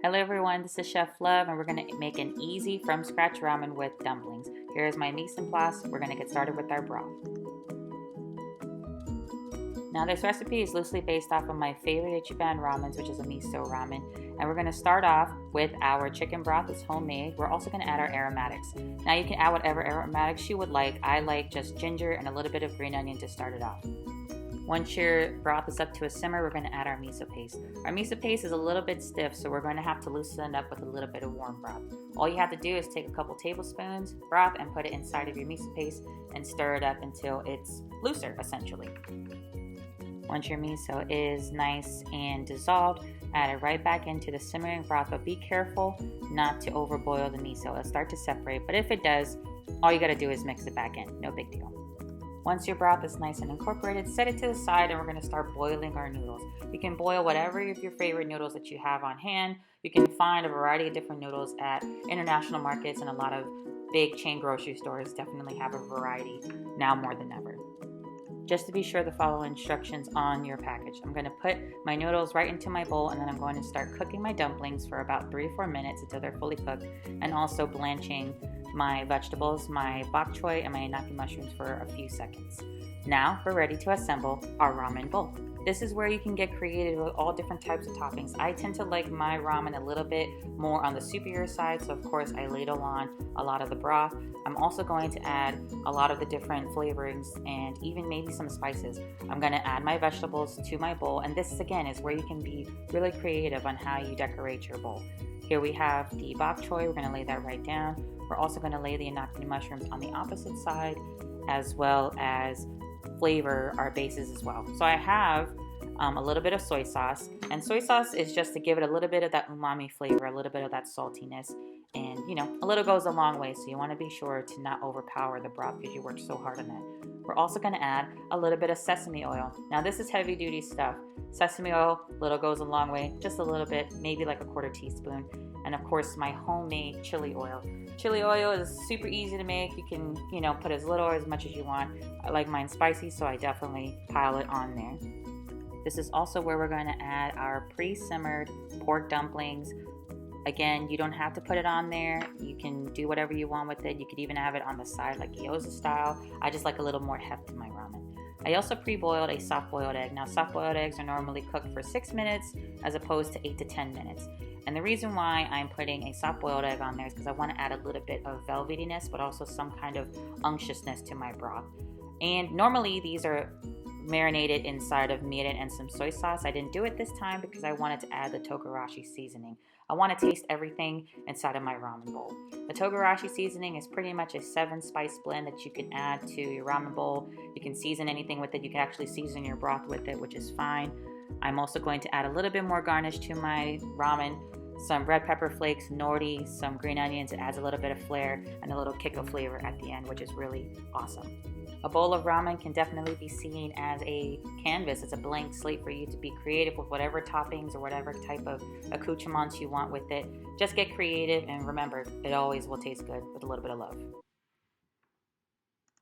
Hello everyone, this is Chef Love and we're going to make an easy from scratch ramen with dumplings. Here's my mise en place. We're going to get started with our broth. Now this recipe is loosely based off of my favorite Ichiban ramens, which is a miso ramen. And we're going to start off with our chicken broth. It's homemade. We're also going to add our aromatics. Now you can add whatever aromatics you would like. I like just ginger and a little bit of green onion to start it off. Once your broth is up to a simmer, we're going to add our miso paste. Our miso paste is a little bit stiff, so we're going to have to loosen it up with a little bit of warm broth. All you have to do is take a couple tablespoons broth and put it inside of your miso paste and stir it up until it's looser, essentially. Once your miso is nice and dissolved, add it right back into the simmering broth, but be careful not to overboil the miso. It'll start to separate, but if it does, all you got to do is mix it back in. No big deal. Once your broth is nice and incorporated, set it to the side and we're going to start boiling our noodles. You can boil whatever of your favorite noodles that you have on hand. You can find a variety of different noodles at international markets, and a lot of big chain grocery stores definitely have a variety now more than ever. Just to be sure to follow instructions on your package. I'm going to put my noodles right into my bowl and then I'm going to start cooking my dumplings for about 3 or 4 minutes until they're fully cooked, and also blanching my vegetables, my bok choy and my inaki mushrooms for a few seconds. Now we're ready to assemble our ramen bowl. This is where you can get creative with all different types of toppings. I tend to like my ramen a little bit more on the soupier side, so of course I ladle on a lot of the broth. I'm also going to add a lot of the different flavorings and even maybe some spices. I'm going to add my vegetables to my bowl, and this again is where you can be really creative on how you decorate your bowl. Here we have the bok choy. We're going to lay that right down. We're also going to lay the inaki mushrooms on the opposite side, as well as flavor our bases as well. So I have a little bit of soy sauce, and soy sauce is just to give it a little bit of that umami flavor, a little bit of that saltiness, and a little goes a long way, so you want to be sure to not overpower the broth because you worked so hard on it. We're also going to add a little bit of sesame oil. Now this is heavy duty stuff. Sesame oil, little goes a long way, just a little bit, maybe like a 1/4 teaspoon. And of course my homemade chili oil. Chili oil is super easy to make. You can, put as little or as much as you want. I like mine spicy, so I definitely pile it on there. This is also where we're going to add our pre-simmered pork dumplings. Again, you don't have to put it on there. You can do whatever you want with it. You could even have it on the side like gyoza style. I just like a little more heft to my ramen. I also pre-boiled a soft-boiled egg. Now, soft-boiled eggs are normally cooked for 6 minutes as opposed to 8 to 10 minutes. And the reason why I'm putting a soft-boiled egg on there is because I want to add a little bit of velvetyness, but also some kind of unctuousness to my broth. And normally these are marinated inside of mirin and some soy sauce. I didn't do it this time because I wanted to add the togarashi seasoning. I want to taste everything inside of my ramen bowl. The togarashi seasoning is pretty much a 7-spice blend that you can add to your ramen bowl. You can season anything with it. You can actually season your broth with it, which is fine. I'm also going to add a little bit more garnish to my ramen. Some red pepper flakes, nori, some green onions. It adds a little bit of flair and a little kick of flavor at the end, which is really awesome. A bowl of ramen can definitely be seen as a canvas. It's a blank slate for you to be creative with whatever toppings or whatever type of accoutrements you want with it. Just get creative, and remember, it always will taste good with a little bit of love.